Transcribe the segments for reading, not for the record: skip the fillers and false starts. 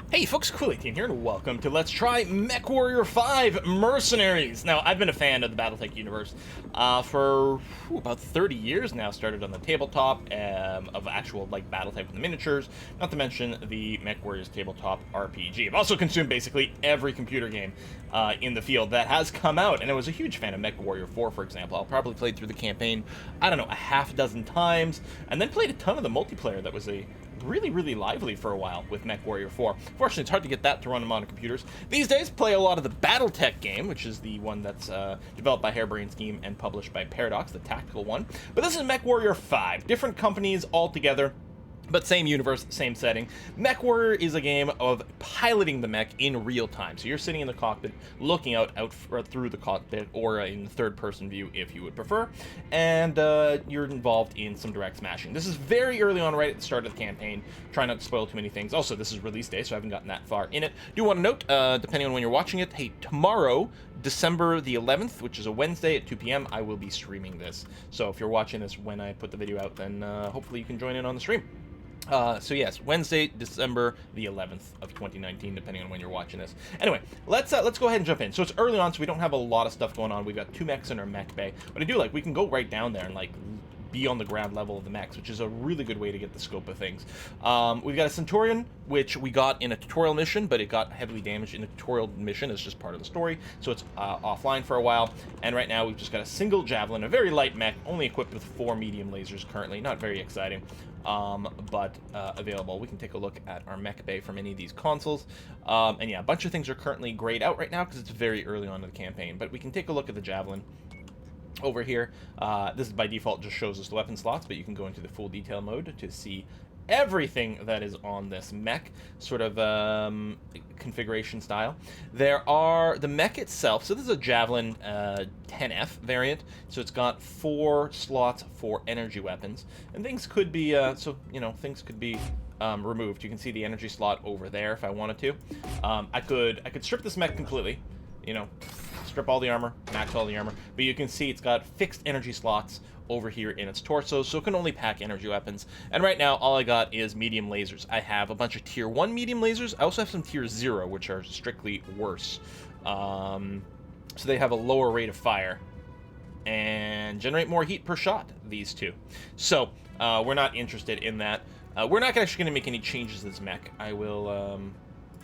Hey folks, Cool18 here, and welcome to Let's Try Mechwarrior 5 Mercenaries. Now, I've been a fan of the Battletech universe for about 30 years now. Started on the tabletop of actual Battletech with the miniatures, not to mention the Mechwarriors tabletop RPG. I've also consumed basically every computer game in the field that has come out, and I was a huge fan of Mechwarrior 4, for example. I probably played through the campaign, I don't know, a half dozen times, and then played a ton of the multiplayer that was really lively for a while with Mechwarrior 4. Fortunately, it's hard to get that to run on computers. These days, play a lot of the Battletech game, which is the one that's developed by Harebrained Scheme and published by Paradox, the tactical one. But this is Mechwarrior 5. Different companies altogether, but same universe, same setting. Mechwarrior is a game of piloting the mech in real time. So you're sitting in the cockpit, looking out through the cockpit, or in third-person view if you would prefer, and you're involved in some direct smashing. This is very early on, right at the start of the campaign. Try not to spoil too many things. Also, this is release day, so I haven't gotten that far in it. Do want to note, depending on when you're watching it, hey, tomorrow, December the 11th, which is a Wednesday at 2 p.m., I will be streaming this. So if you're watching this when I put the video out, then hopefully you can join in on the stream. So yes, Wednesday, December the 11th of 2019, depending on when you're watching this. Anyway, let's go ahead and jump in. So it's early on, so we don't have a lot of stuff going on. We've got 2 mechs in our mech bay, but I do we can go right down there and be on the ground level of the mechs, which is a really good way to get the scope of things. We've got a Centurion, which we got in a tutorial mission, but it got heavily damaged in a tutorial mission. It's just part of the story, so it's offline for a while. And right now we've just got a single Javelin, a very light mech, only equipped with 4 medium lasers currently. Not very exciting, but available. We can take a look at our mech bay from any of these consoles. And yeah, a bunch of things are currently grayed out right now because it's very early on in the campaign, but we can take a look at the Javelin. Over here, this is by default just shows us the weapon slots, but you can go into the full detail mode to see everything that is on this mech, sort of configuration style. There are the mech itself, so this is a Javelin 10F variant, so it's got 4 slots for energy weapons, and things could be, things could be removed. You can see the energy slot over there if I wanted to. I could strip this mech completely, strip all the armor, max all the armor, but you can see it's got fixed energy slots over here in its torso, so it can only pack energy weapons. And right now, all I got is medium lasers. I have a bunch of tier 1 medium lasers. I also have some tier 0, which are strictly worse. So they have a lower rate of fire and generate more heat per shot, these two. So we're not interested in that. We're not actually going to make any changes to this mech. I will...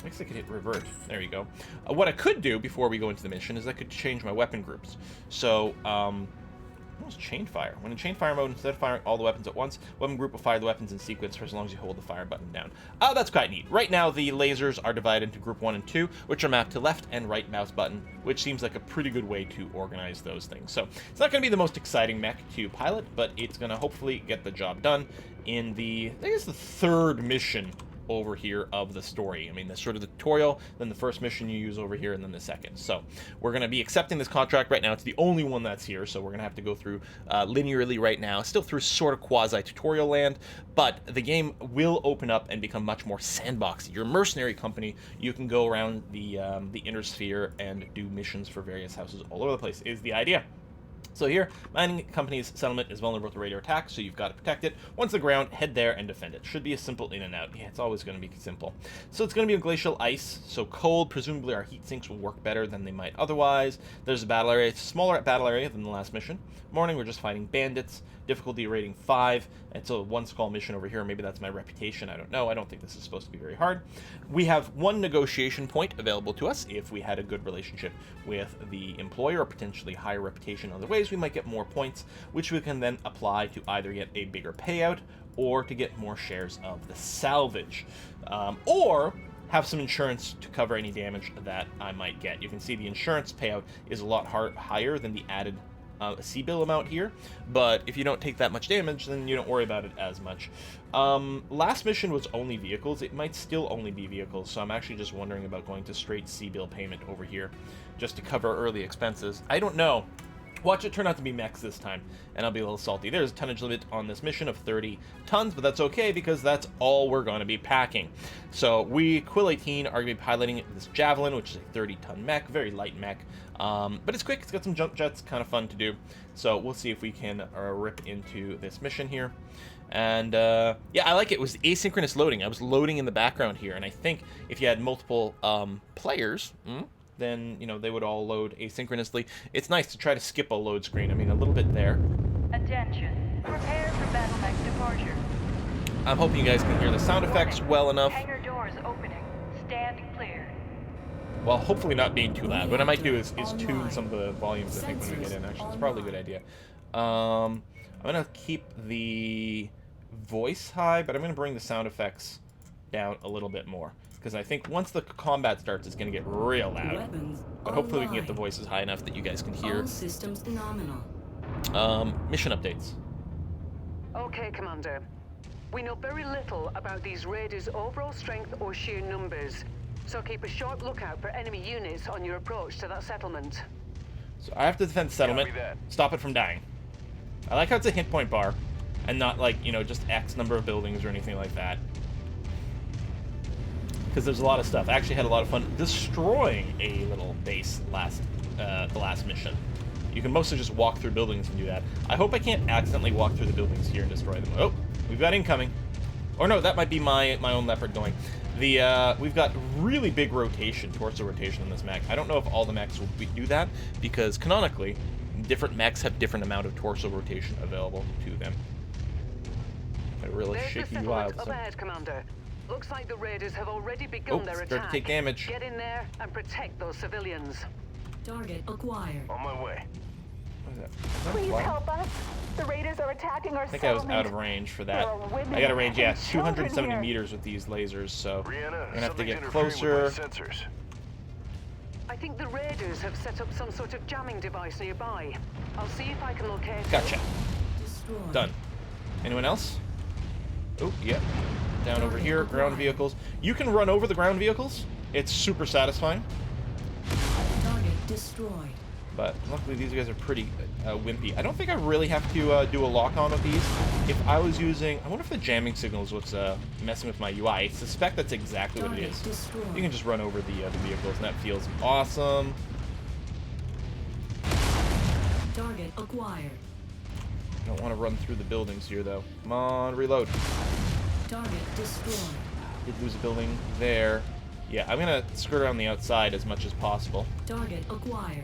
I guess I could hit revert. There you go. What I could do before we go into the mission is I could change my weapon groups. So, what was chain fire? When in chain fire mode, instead of firing all the weapons at once, weapon group will fire the weapons in sequence for as long as you hold the fire button down. Oh, that's quite neat. Right now, the lasers are divided into group 1 and 2, which are mapped to left and right mouse button, which seems like a pretty good way to organize those things. So, it's not going to be the most exciting mech to pilot, but it's going to hopefully get the job done in the, I guess, the 3rd mission over here of the story. I mean, the sort of the tutorial, then the first mission you use over here, and then the second. So we're going to be accepting this contract right now. It's the only one that's here, so we're going to have to go through linearly right now, still through sort of quasi-tutorial land, but the game will open up and become much more sandboxy. Your mercenary company, you can go around the inner sphere and do missions for various houses all over the place, is the idea. So here, mining company's settlement is vulnerable to radar attack, so you've got to protect it. Once the ground, head there and defend it. Should be a simple in and out. Yeah, it's always going to be simple. So it's going to be a glacial ice, so cold. Presumably our heat sinks will work better than they might otherwise. There's a battle area. It's a smaller battle area than the last mission. Morning, we're just fighting bandits. Difficulty rating 5. It's a 1 skull mission over here. Maybe that's my reputation. I don't know. I don't think this is supposed to be very hard. We have 1 negotiation point available to us if we had a good relationship with the employer, or potentially higher reputation in other ways. We might get more points, which we can then apply to either get a bigger payout or to get more shares of the salvage, or have some insurance to cover any damage that I might get. You can see the insurance payout is a lot higher than the added C-bill amount here, but if you don't take that much damage, then you don't worry about it as much. Last mission was only vehicles. It might still only be vehicles, so I'm actually just wondering about going to straight C-bill payment over here just to cover early expenses. I don't know. Watch it turn out to be mechs this time, and I'll be a little salty. There's a tonnage limit on this mission of 30 tons, but that's okay because that's all we're going to be packing. So we, Quill18, are going to be piloting this Javelin, which is a 30-ton mech, very light mech, but it's quick. It's got some jump jets, kind of fun to do. So we'll see if we can rip into this mission here. And yeah, I like it. It was asynchronous loading. I was loading in the background here, and I think if you had multiple players, then you know they would all load asynchronously. It's nice to try to skip a load screen. I mean, a little bit there. Attention. Prepare for battle mech departure. I'm hoping you guys can hear the sound effects well enough. Hangar doors opening. Stand clear. Well, hopefully not being too loud. What I might do is tune some of the volumes, I think, when we get in, actually. It's probably a good idea. I'm going to keep the voice high, but I'm going to bring the sound effects down a little bit more. Because I think once the combat starts, it's going to get real loud. But hopefully we can get the voices high enough that you guys can hear. All systems nominal. Mission updates. Okay, Commander. We know very little about these raiders' overall strength or sheer numbers, so keep a sharp lookout for enemy units on your approach to that settlement. So I have to defend the settlement, stop it from dying. I like how it's a hit point bar, and not like, you know, just X number of buildings or anything like that. Because there's a lot of stuff. I actually had a lot of fun destroying a little base the last mission. You can mostly just walk through buildings and do that. I hope I can't accidentally walk through the buildings here and destroy them. Oh, we've got incoming. Or no, that might be my own leopard going. We've got really big rotation, torso rotation in this mech. I don't know if all the mechs will do that, because canonically, different mechs have different amount of torso rotation available to them. A really shaky UI. Up ahead, Commander. Looks like the raiders have already begun their attack. Start to take damage. Get in there and protect those civilians. Target acquired. On my way. What is that? Please help us. The raiders are attacking our I think I was out of range for that. I got a range, yeah, 270 meters with these lasers, so we're gonna have to get closer. I think the raiders have set up some sort of jamming device nearby. I'll see if I can locate it. Gotcha. Destroyed. Done. Anyone else? Oh, yeah. Down over here, ground vehicles. You can run over the ground vehicles. It's super satisfying. Target destroyed. But luckily these guys are pretty wimpy. I don't think I really have to do a lock-on with these. If I was using... I wonder if the jamming signal is what's messing with my UI. I suspect that's exactly what it is. You can just run over the vehicles, and that feels awesome. Target acquired. I don't want to run through the buildings here, though. Come on, reload. Target destroyed. Did lose a building there. Yeah, I'm going to skirt around the outside as much as possible. Target acquired.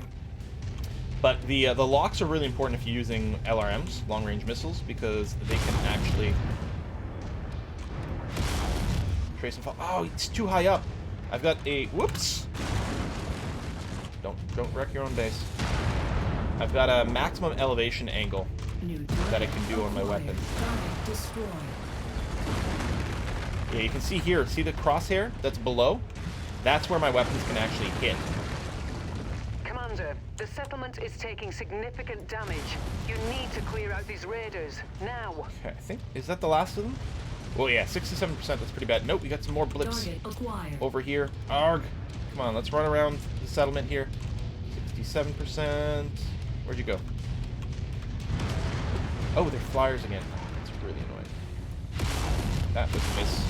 But the locks are really important if you're using LRMs, long-range missiles, because they can actually trace and fall. Oh, it's too high up. I've got a... Whoops! Don't wreck your own base. I've got a maximum elevation angle that I can do on my weapon. Target destroyed. Yeah, you can see here. See the crosshair that's below? That's where my weapons can actually hit. Commander, the settlement is taking significant damage. You need to clear out these raiders, now. Okay, I think... Is that the last of them? Well, yeah, 67%. That's pretty bad. Nope, we got some more blips over here. Arg! Come on, let's run around the settlement here. 67%. Where'd you go? Oh, they're flyers again. That's really annoying. That was a miss.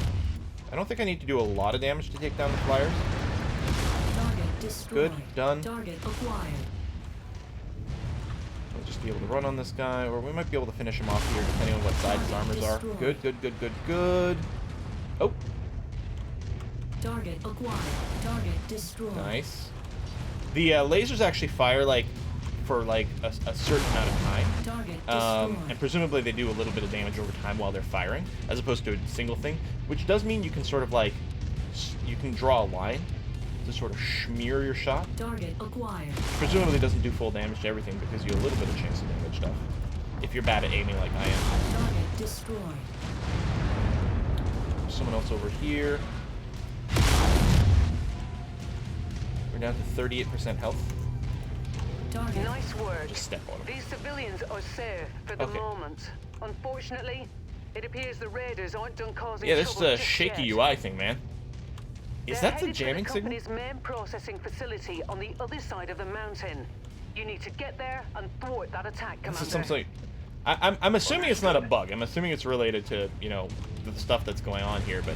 I don't think I need to do a lot of damage to take down the flyers. Target destroyed. Good, done. Target acquired. We'll just be able to run on this guy, or we might be able to finish him off here, depending on what side his armors are. Good, good, good, good, good. Oh. Target acquired. Target destroyed. Nice. The lasers actually fire for a certain amount of time. Target destroyed. And presumably they do a little bit of damage over time while they're firing, as opposed to a single thing, which does mean you can sort of you can draw a line to sort of smear your shot. Target acquired. Presumably doesn't do full damage to everything because you have a little bit of chance of damage stuff. If you're bad at aiming like I am. Target destroyed. Someone else over here. We're down to 38% health. Target. Nice work. Just step on them. These civilians are safe for the moment. Unfortunately, it appears the raiders aren't done causing Yeah, this is trouble a just shaky yet. UI thing, man. Is They're that the headed for jamming signal? company's main processing facility on the other side of the mountain. You need to get there and thwart that attack, Commander. This is something. I'm assuming it's not a bug. I'm assuming it's related to, you know, the stuff that's going on here, but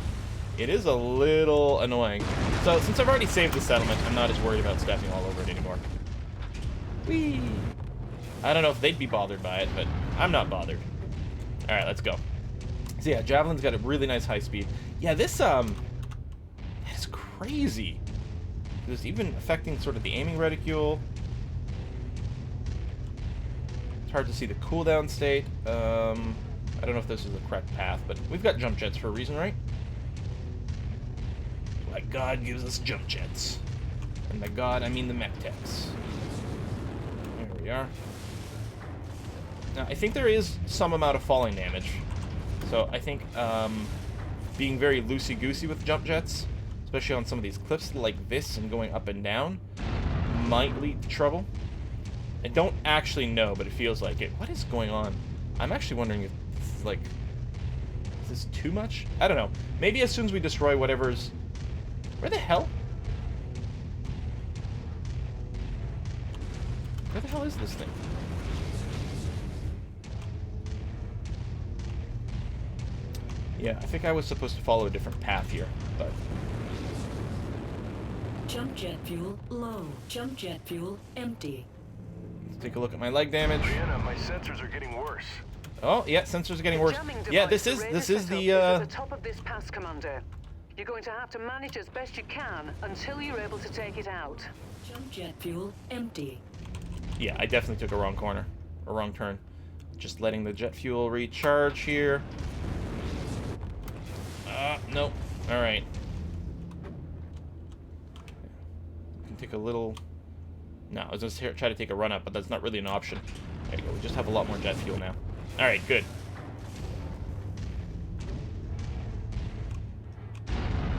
it is a little annoying. So, since I've already saved the settlement, I'm not as worried about stepping all over it anymore. Whee! I don't know if they'd be bothered by it, but I'm not bothered. Alright, let's go. So yeah, Javelin's got a really nice high speed. Yeah, this is crazy. It's even affecting sort of the aiming reticule. It's hard to see the cooldown state. I don't know if this is the correct path, but we've got jump jets for a reason, right? By God gives us jump jets. And by God, I mean the mech techs. There we are. Now, I think there is some amount of falling damage. So I think being very loosey-goosey with jump jets, especially on some of these cliffs like this and going up and down, might lead to trouble. I don't actually know, but it feels like it. What is going on? I'm actually wondering if this is like... Is this too much? I don't know. Maybe as soon as we destroy whatever's... Where the hell? Where the hell is this thing? Yeah, I think I was supposed to follow a different path here, but... Jump jet fuel low. Jump jet fuel empty. Let's take a look at my leg damage. Brianna, my sensors are getting worse. Oh, yeah, sensors are getting worse. Yeah, this is the at the top of this pass, Commander. You're going to have to manage as best you can until you're able to take it out. Jump jet fuel empty. Yeah, I definitely took a wrong corner. A wrong turn. Just letting the jet fuel recharge here. Nope. Alright. Can take a little... No, I was going to try to take a run up, but that's not really an option. There you go. We just have a lot more jet fuel now. Alright, good.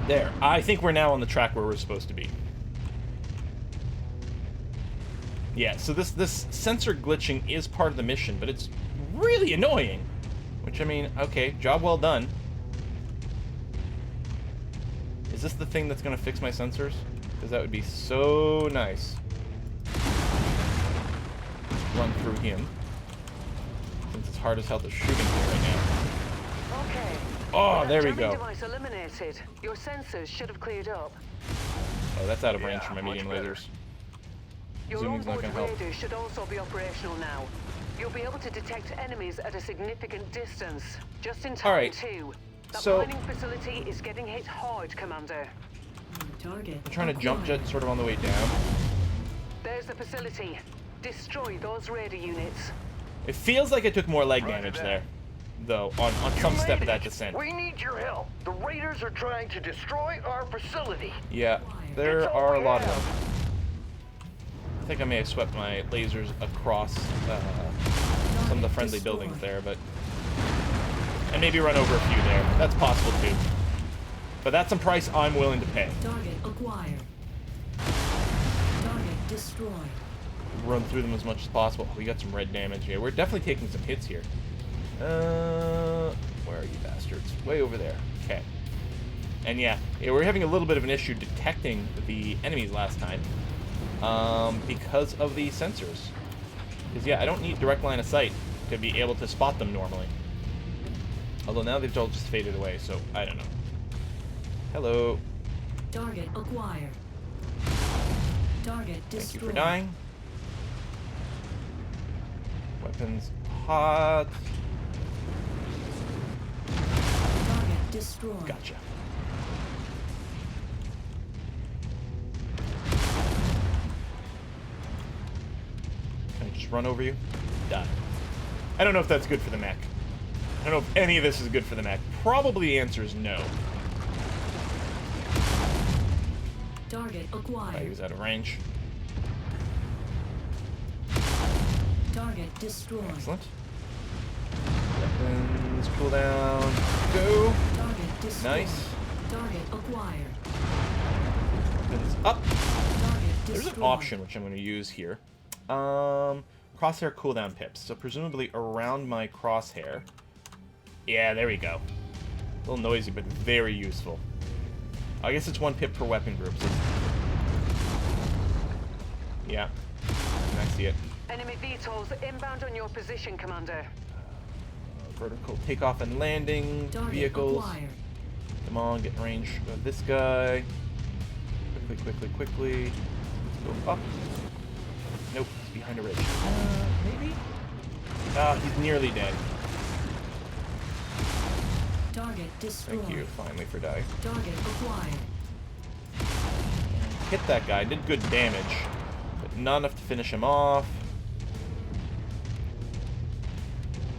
There. I think we're now on the track where we're supposed to be. Yeah, so this sensor glitching is part of the mission, but it's really annoying. Which, I mean, okay, job well done. Is this the thing that's going to fix my sensors? Because that would be so nice. Run through him. Since it's hard as hell to shoot him here right now. Okay. Oh, there we Jamming go. Device eliminated. Your sensors should have cleared up. Oh, that's out of range Yeah, for my much medium better. lasers. Your Zooming's not onboard going to help. radar should also be operational now. You'll be able to detect enemies at a significant distance. Just in time, All right. too. That So- mining facility is getting hit hard, Commander. Target. I'm trying to jump jet sort of on the way down. There's the facility. Destroy those radar units. It feels like I took more leg Roger damage that. there, though, on some step of that descent. We need your help. The raiders are trying to destroy our facility. Yeah, there It's all are a we lot of have. them. I think I may have swept my lasers across some of the friendly buildings there, but... And maybe run over a few there. That's possible, too. But that's some price I'm willing to pay. Target acquired. Target destroyed. Run through them as much as possible. We got some red damage here. We're definitely taking some hits here. Where are you bastards? Way over there. Okay. And yeah, we're having a little bit of an issue detecting the enemies last time. Because of the sensors. Because yeah, I don't need direct line of sight to be able to spot them normally. Although now they've all just faded away, so I don't know. Hello. Target acquired. Target Thank you destroyed. for dying. Weapons hot. Target destroyed. Gotcha. Can I just run over you? Die. I don't know if that's good for the mech. I don't know if any of this is good for the mech. Probably the answer is no. Target He acquired. was out of range. Target destroyed. Excellent. Weapons, cooldown, go. Target destroyed. Nice. Target acquired. Weapons up. Target There's destroyed. an option which I'm going to use here. Crosshair cooldown pips. So presumably around my crosshair. Yeah, there we go. A little noisy, but very useful. I guess it's 1 pip per weapon group. So yeah, I see it. Enemy VTOLs inbound on your position, Commander. Vertical takeoff and landing Target vehicles. acquired. Come on, get in range of this guy. Quickly, quickly, quickly. Let's go up. Nope, he's behind a ridge. Maybe? Ah, he's nearly dead. Target destroyed. Thank you, finally, for dying. Target acquired. Hit that guy, did good damage, but not enough to finish him off.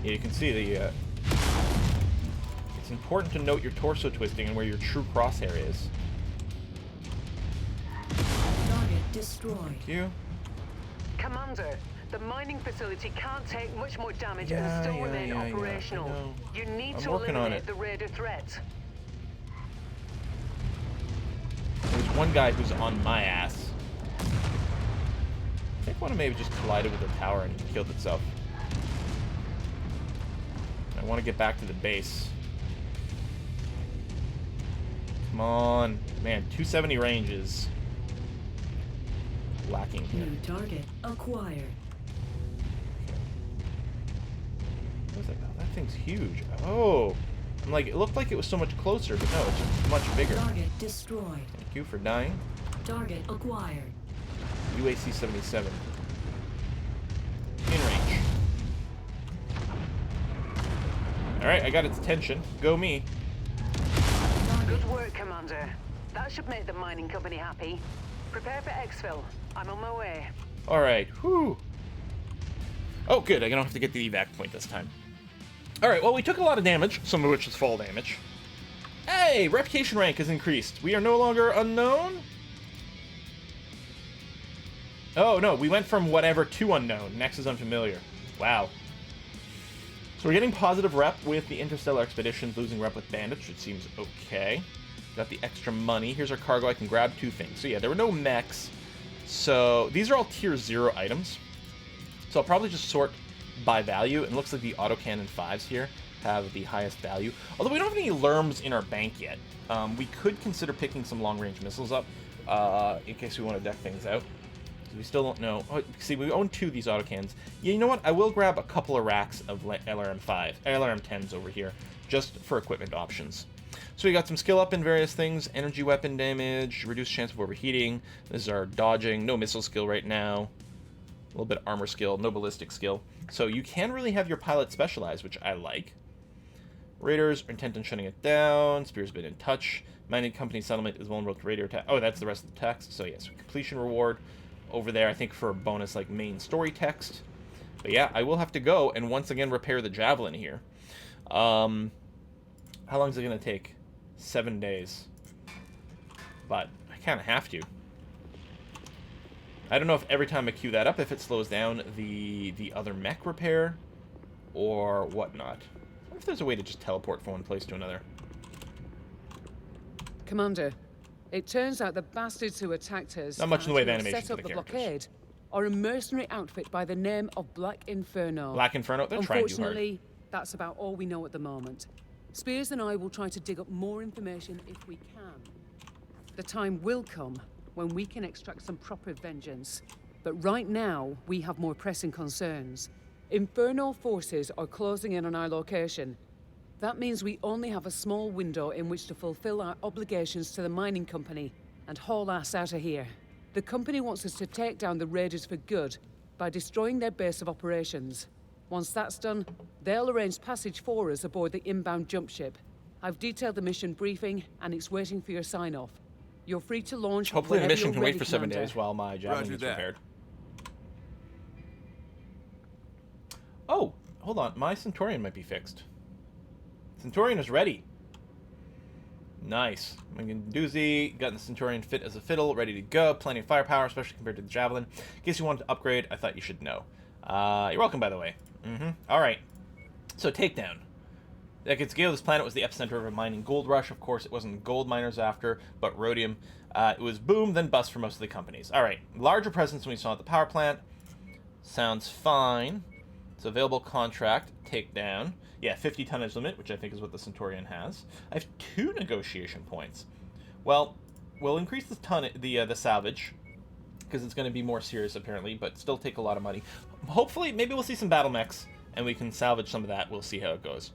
Yeah, you can see the, it's important to note your torso twisting and where your true crosshair is. Target destroyed. Thank you. Commander, the mining facility can't take much more damage Yeah, and still yeah, remain yeah, operational. I know. You need I'm to working on eliminate it. the raider threat. There's one guy who's on my ass. I think one of maybe just collided with the tower and killed itself. I want to get back to the base. Come on. Man, 270 range is lacking here. New target acquired. What is that? Oh, that thing's huge. Oh. I'm like, it looked like it was so much closer, but no, it's just much bigger. Target destroyed. Thank you for dying. Target acquired. UAC 77. In range. Alright, I got its attention. Go me. Good work, Commander. That should make the mining company happy. Prepare for exfil. I'm on my way. Alright, whew. Oh, good, I don't have to get the evac point this time. Alright, well, we took a lot of damage, some of which was fall damage. Hey, reputation rank has increased. We are no longer unknown? Oh, no, we went from whatever to unknown. Next is unfamiliar. Wow. So we're getting positive rep with the interstellar expeditions, losing rep with bandits, which seems okay. Got the extra money. Here's our cargo. I can grab 2 things. So yeah, there were no mechs. So these are all tier 0 items. So I'll probably just sort by value. And it looks like the autocannon 5s here have the highest value. Although we don't have any LERMs in our bank yet. We could consider picking some long-range missiles up in case we want to deck things out. We still don't know. Oh, see, we own 2 of these autocannons. Yeah, you know what? I will grab a couple of racks of LRM10s over here, just for equipment options. So we got some skill up in various things. Energy weapon damage, reduced chance of overheating. This is our dodging. No missile skill right now. A little bit of armor skill, no ballistic skill. So you can really have your pilot specialized, which I like. Raiders are intent on shutting it down. Spear's been in touch. Mining company settlement is vulnerable to raider attack. Oh, that's the rest of the text. So yes, completion reward. Over there, I think, for a bonus like main story text. But yeah, I will have to go and once again repair the javelin here. How long is it going to take? 7 days. But I kind of have to. I don't know if every time I queue that up, if it slows down the other mech repair or whatnot. I wonder if there's a way to just teleport from one place to another. Commander, it turns out the bastards who attacked us Not much in the way of and animations set up for the the characters. blockade are a mercenary outfit by the name of Black Inferno. Black Inferno? They're trying too hard. Unfortunately, that's about all we know at the moment. Spears and I will try to dig up more information if we can. The time will come when we can extract some proper vengeance. But right now, we have more pressing concerns. Inferno forces are closing in on our location. That means we only have a small window in which to fulfill our obligations to the mining company and haul ass out of here. The company wants us to take down the raiders for good by destroying their base of operations. Once that's done, they'll arrange passage for us aboard the inbound jump ship. I've detailed the mission briefing, and it's waiting for your sign-off. You're free to launch. Hopefully the whenever mission you're can wait ready, for 7 Commander. days while my javelin Roger is that. repaired. Oh, hold on. My Centurion might be fixed. Centurion is ready. Nice. Doozy, got the Centurion fit as a fiddle, ready to go. Plenty of firepower, especially compared to the Javelin. In case you wanted to upgrade, I thought you should know. You're welcome, by the way. Alright. So, Takedown. Like its scale, this planet was the epicenter of a mining gold rush. Of course, it wasn't gold miners after, but rhodium. It was boom, then bust for most of the companies. Alright. Larger presence than we saw at the power plant. Sounds fine. It's available contract. Takedown. Yeah, 50 tonnage limit, which I think is what the Centurion has. I have 2 negotiation points. Well, we'll increase the salvage, because it's going to be more serious apparently, but still take a lot of money. Hopefully, maybe we'll see some battle mechs, and we can salvage some of that. We'll see how it goes.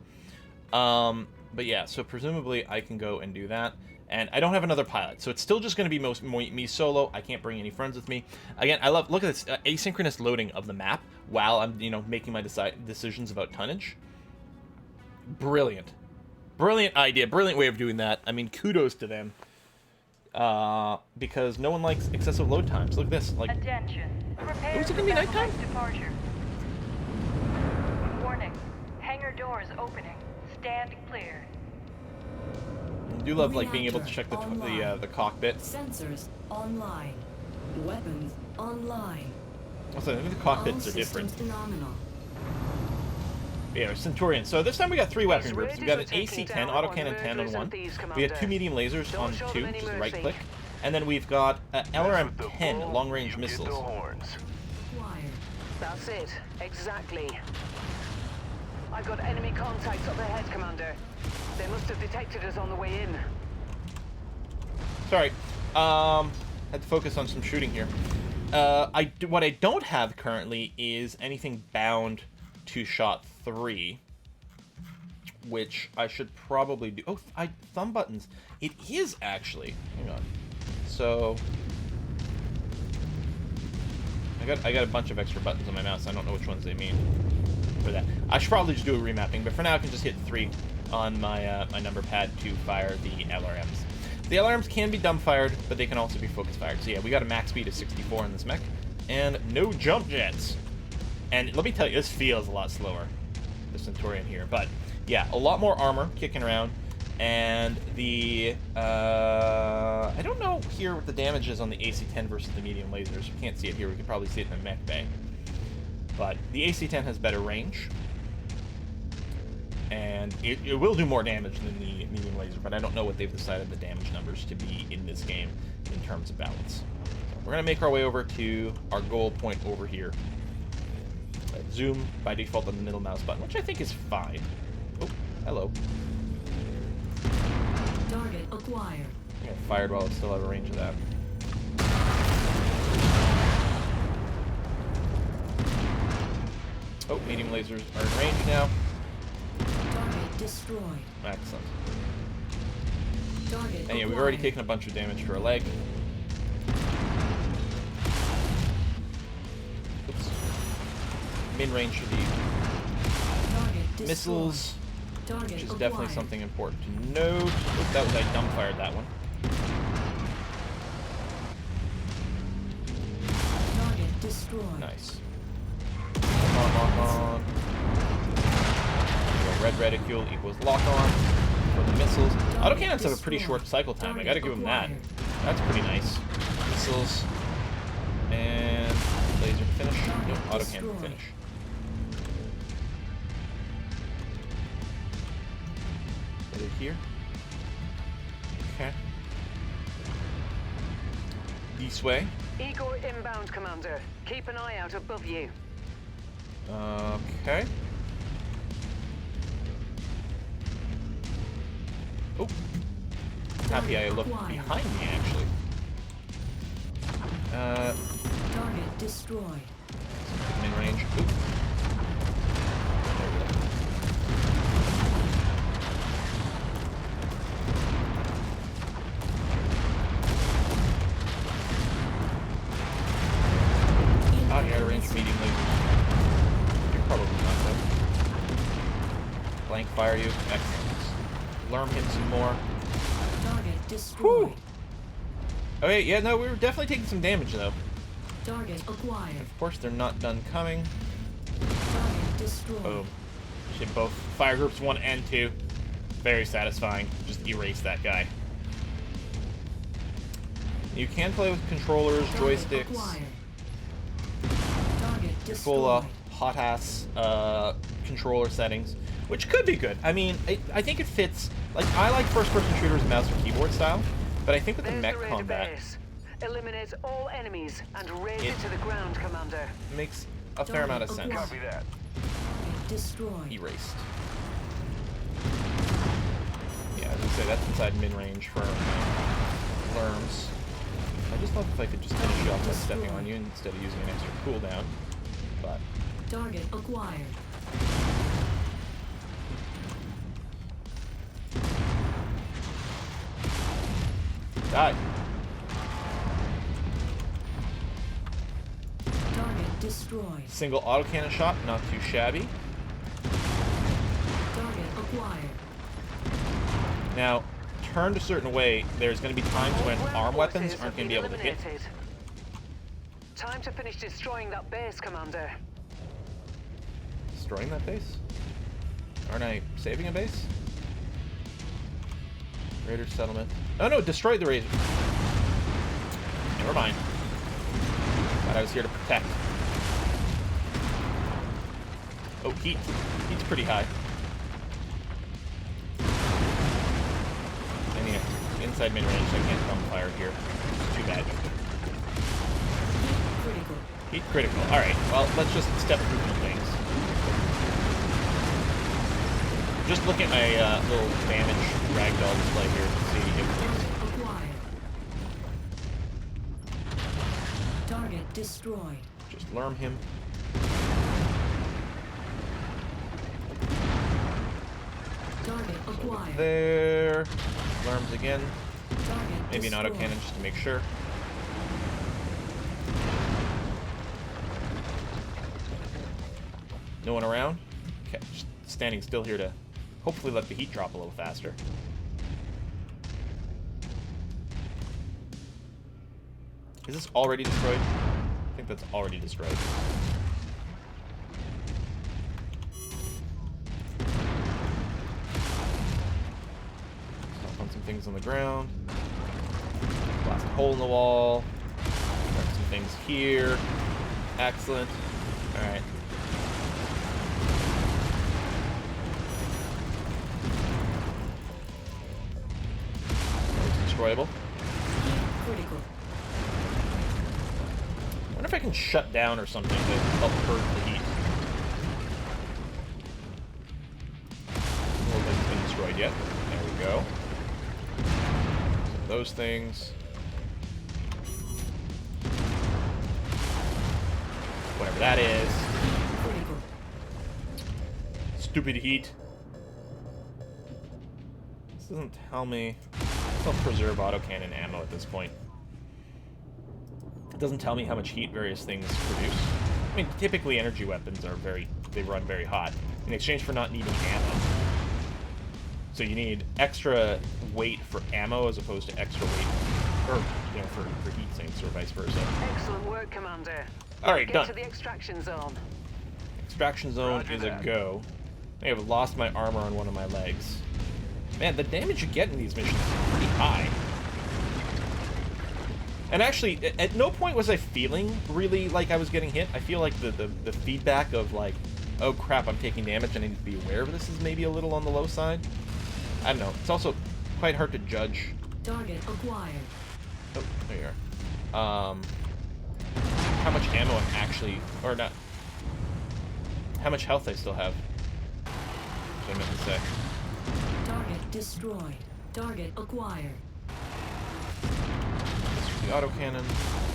But yeah, so presumably I can go and do that. And I don't have another pilot, so it's still just going to be me solo. I can't bring any friends with me. Again, look at this asynchronous loading of the map while I'm, making my decisions about tonnage. Brilliant. Brilliant idea. Brilliant way of doing that. I mean, kudos to them. Because no one likes excessive load times. Look at this. Like, Attention. Prepare is it for gonna be battle nighttime? mech departure. Warning. Hangar doors opening. Stand clear. I do love like being able to Reactor check the online. the cockpit. Sensors online. Weapons online. Also, the All cockpits are systems different. phenomenal. Yeah, Centurion. So this time we got 3 weapon groups. We got an raiders are AC-10, taking down autocannon our 10 on murderers 1. and thieves, We got Commander. 2 medium lasers Don't on show 2, them any which is right mercy. click. And then we've got Mess with the LRM-10 bull, long-range you get missiles. the horns. Acquired. That's it. Exactly. I've got enemy contacts up ahead, Commander. They must have detected us on the way in. Sorry. Had to focus on some shooting here. What I don't have currently is anything bound to shot 3. Which I should probably do. Oh, thumb buttons. It is actually. Hang on. So I got a bunch of extra buttons on my mouse. I don't know which ones they mean for that. I should probably just do a remapping, but for now I can just hit 3 on my my number pad to fire the LRMs. The LRMs can be dumbfired, but they can also be focus fired. So yeah, we got a max speed of 64 in this mech, and no jump jets. And let me tell you, this feels a lot slower, the Centurion here, but yeah, a lot more armor kicking around, and the, I don't know here what the damage is on the AC-10 versus the medium lasers. We can't see it here, we can probably see it in the mech bay. But the AC-10 has better range, and it will do more damage than the medium laser, but I don't know what they've decided the damage numbers to be in this game in terms of balance. So we're going to make our way over to our goal point over here. Zoom by default on the middle mouse button, which I think is fine. Oh, hello. Target acquired. I got fired while it still out of range of that. Oh, medium lasers are in range now. Target destroyed. Excellent. Target And yeah, we've already acquired. taken a bunch of damage to our leg. Oops. Mid-range for the Target destroyed. missiles, Target which is definitely acquired. something important to note. Oops, that was, I dumbfired that one. Target destroyed. Nice. Lock on. So red reticule equals lock on for the missiles. Autocannons have a pretty short cycle time. I gotta give them that. That's pretty nice. Missiles and laser to finish. No, autocannon to finish. Put it here. Okay. This way. Igor inbound, Commander. Keep an eye out above you. Okay. Oh. Happy I looked behind me, actually. Target destroyed. Mid-range. Oop. There we go. Oh, yeah, range medium lasers. You're probably not though. Blank fire you. Excellent. Lerm him some more. Target destroyed. Okay, yeah, no, we were definitely taking some damage though. Target acquired. Of course, they're not done coming. Target destroyed. Boom. Shit, both fire groups 1 and 2. Very satisfying. Just erase that guy. You can play with controllers, Target joysticks, acquired. Target destroyed. full hot-ass controller settings, which could be good. I mean, I think it fits. Like, I like first-person shooters mouse or keyboard style, but I think with the There's mech the raider combat, base. Eliminate all enemies and raze It- it to the ground, Commander. it makes a fair amount of sense. Copy that. Target destroyed. Erased. Yeah, as I say, that's inside mid-range for Lerms. I just thought if I could just finish you off by stepping on you instead of using an extra cooldown, but Target acquired. die. Target destroyed. Single autocannon shot, not too shabby. Target acquired. Now, turned a certain way, there's going to be times when arm weapons aren't going to be able to hit. Time to finish destroying that base, Commander. Destroying that base? Aren't I saving a base? Raider settlement. Oh no, destroy the Raider. Never mind. Thought I was here to protect. Oh, heat. Heat's pretty high. And yeah, inside mid-range, so I can't thumb fire here. It's too bad. Critical. Heat critical. Alright, well, let's just step through some things. Just look at my little damage ragdoll display here to see if... Acquired. Target destroyed. Just lurm him. Target acquired. There. Lurms again. Target Maybe an destroyed. autocannon just to make sure. No one around? Okay, just standing still here to hopefully let the heat drop a little faster. Is this already destroyed? I think that's already destroyed. Stop on some things on the ground. Blast a hole in the wall. Mark some things here. Excellent. Alright. Destroyable. Critical. I wonder if I can shut down or something to help hurt the heat. I don't think it's been destroyed yet. There we go. So those things. Whatever that is. Critical. Stupid heat. This doesn't tell me. I'll preserve autocannon ammo at this point. It doesn't tell me how much heat various things produce. I mean, typically energy weapons are they run very hot in exchange for not needing ammo. So you need extra weight for ammo as opposed to extra weight, or you know, for heat sinks or vice versa. Excellent work, Commander. All right, Get done. to the extraction zone. Extraction zone Roger is that. a go. I have lost my armor on one of my legs. Man, the damage you get in these missions is pretty high. And actually, at no point was I feeling really like I was getting hit. I feel like the feedback of like, oh crap, I'm taking damage and I need to be aware of this is maybe a little on the low side. I don't know. It's also quite hard to judge. Target acquired. Oh, there you are. How much ammo I'm actually, or not, how much health I still have. That's what I meant to say. Target destroyed. Target acquired. This is the autocannon.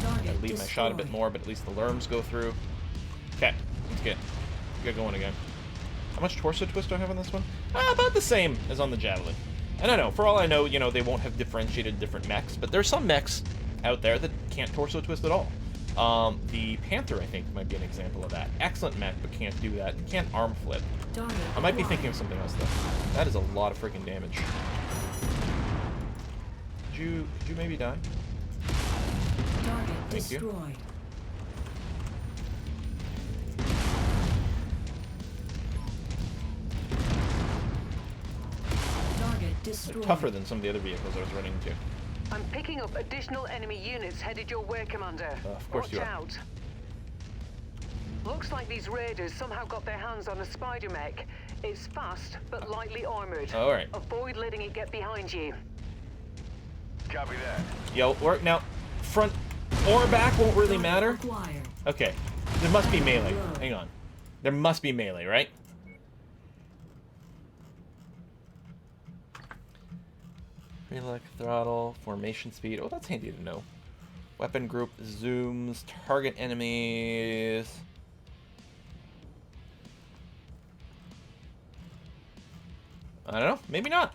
Target I leave my shot a bit destroyed. more, but at least the lurms go through. Okay, let's get going again. How much torso twist do I have on this one? About the same as on the Javelin. And I know, for all I know, you know, they won't have differentiated different mechs, but there's some mechs out there that can't torso twist at all. The Panther, I think, might be an example of that. Excellent mech, but can't do that. Can't arm flip. Target I might be acquired. thinking of something else, though. That is a lot of freaking damage. Could you maybe die? Target Thank you. destroyed. Target destroyed. Tougher than some of the other vehicles I was running into. I'm picking up additional enemy units headed your way, Commander. Of course Watch you are. out. Looks like these raiders somehow got their hands on a spider mech. It's fast, but lightly armored. All right. Avoid letting it get behind you. Copy that. Yo, or now, front or back won't really matter. Acquired. Okay, there must be melee. Hang on. There must be melee, right? Relock, throttle, formation speed. Oh, that's handy to know. Weapon group, zooms, target enemies. I don't know. Maybe not.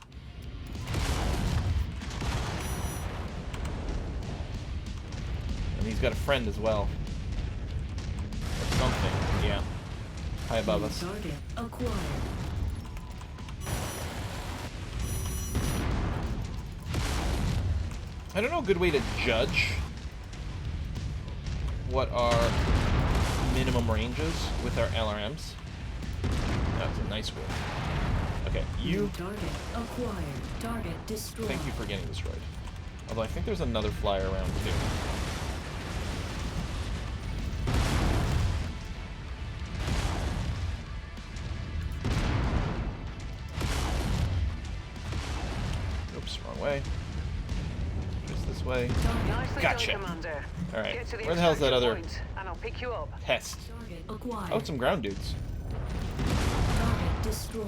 And he's got a friend as well. Or something. Yeah. High above us. Target acquired. I don't know a good way to judge what our minimum ranges with our LRMs. That's a nice one. Okay, you. Target acquired. Target destroyed. Thank you for getting destroyed. Although I think there's another flyer around too. Oops, wrong way. Just this way. Nicely Gotcha. done, Commander. All right. Get to the Where the hell's that extraction other point, and I'll pick you up. pest? Target acquired. Oh, some ground dudes. Target destroyed.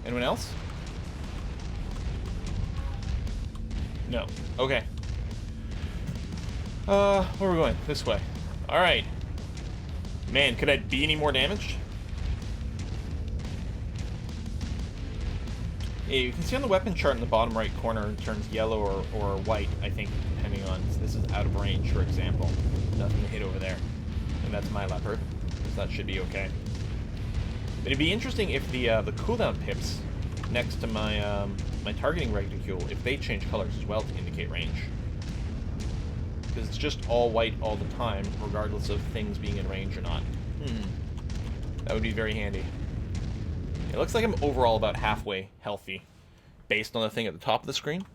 Anyone else? No. Okay. Where are we going? This way. Alright. Man, could I be any more damaged? Yeah, you can see on the weapon chart in the bottom right corner it turns yellow or white, I think, depending on... This is out of range, for example. Nothing to hit over there. And that's my leopard. So that should be okay. But it'd be interesting if the cooldown pips next to my my targeting reticule, if they change colors as well to indicate range. Because it's just all white all the time, regardless of things being in range or not. That would be very handy. It looks like I'm overall about halfway healthy, based on the thing at the top of the screen.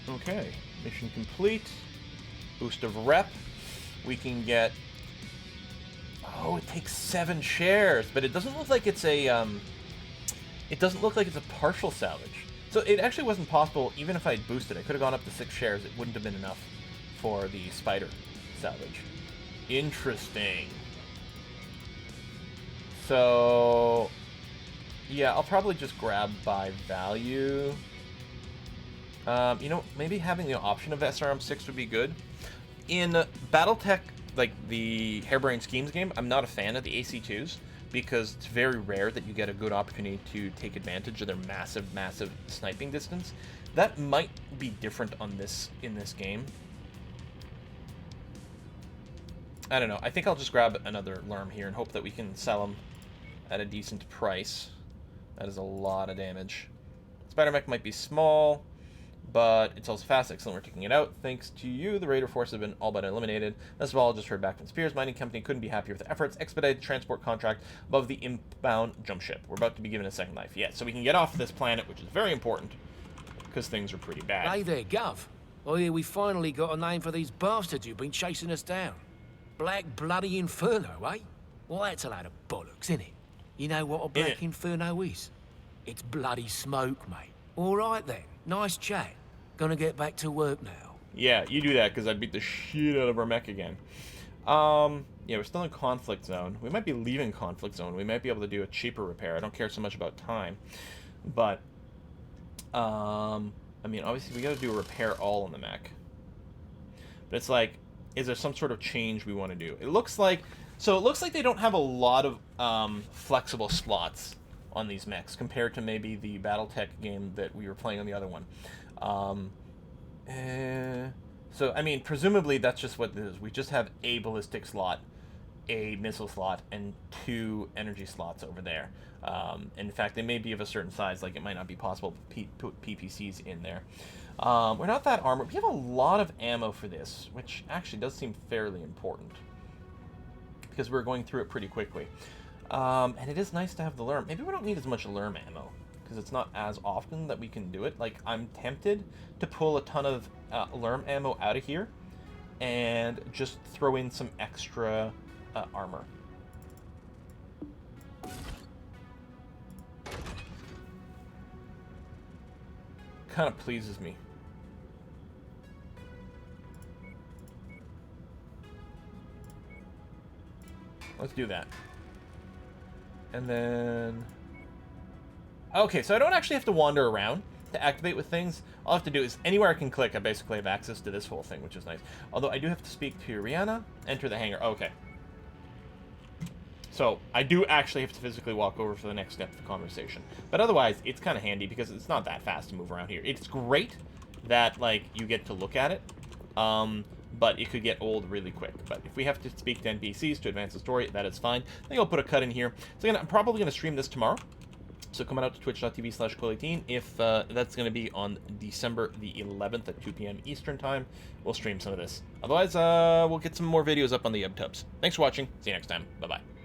Okay, mission complete. Boost of rep. We can get... Oh, it takes 7 shares, but it doesn't look like it's a it doesn't look like it's a partial salvage. So it actually wasn't possible, even if I had boosted. I could have gone up to 6 shares. It wouldn't have been enough for the spider salvage. Interesting. So yeah, I'll probably just grab by value. You know, maybe having the option of SRM6 would be good. In BattleTech, like the Harebrained Schemes game, I'm not a fan of the AC2s because it's very rare that you get a good opportunity to take advantage of their massive, massive sniping distance. That might be different on in this game. I don't know. I think I'll just grab another Lerm here and hope that we can sell them at a decent price. That is a lot of damage. Spider Mech might be small, but it's also fast. Excellent, we're taking it out. Thanks to you, the Raider force has been all but eliminated. Best of all, just heard back from Spears. Mining Company couldn't be happier with the efforts. Expedited transport contract above the inbound jump ship. We're about to be given a second life. Yeah, so we can get off this planet, which is very important, because things are pretty bad. Hey there, Gov. I hear we finally got a name for these bastards who've been chasing us down. Black Bloody Inferno, eh? Well, that's a load of bollocks, isn't it? You know what a Black Inferno is? It's bloody smoke, mate. All right, then. Nice chat. Gonna get back to work now. Yeah, you do that, because I beat the shit out of our mech again. Yeah, we're still in conflict zone. We might be leaving conflict zone. We might be able to do a cheaper repair. I don't care so much about time. But, I mean, obviously we gotta do a repair all in the mech. But it's like, is there some sort of change we want to do? It looks like... So it looks like they don't have a lot of flexible slots on these mechs compared to maybe the BattleTech game that we were playing on the other one. So, I mean, presumably that's just what it is. We just have a ballistic slot, a missile slot, and 2 energy slots over there. In fact, they may be of a certain size, like it might not be possible to put PPCs in there. We're not that armored. We have a lot of ammo for this, which actually does seem fairly important, because we're going through it pretty quickly. And it is nice to have the Lerm. Maybe we don't need as much Lerm ammo, because it's not as often that we can do it. Like, I'm tempted to pull a ton of Lerm ammo out of here and just throw in some extra armor. Kind of pleases me. Let's do that. And then... Okay, so I don't actually have to wander around to activate with things. All I have to do is, anywhere I can click, I basically have access to this whole thing, which is nice. Although I do have to speak to Rihanna, enter the hangar. Okay. So, I do actually have to physically walk over for the next step of the conversation. But otherwise, it's kind of handy because it's not that fast to move around here. It's great that, like, you get to look at it. But it could get old really quick. But if we have to speak to NPCs to advance the story, that is fine. I think I'll put a cut in here. So again, I'm probably going to stream this tomorrow. So coming out to twitch.tv/Coil18. If that's going to be on December the 11th at 2 p.m. Eastern Time, we'll stream some of this. Otherwise, we'll get some more videos up on the UbTubs. Thanks for watching. See you next time. Bye-bye.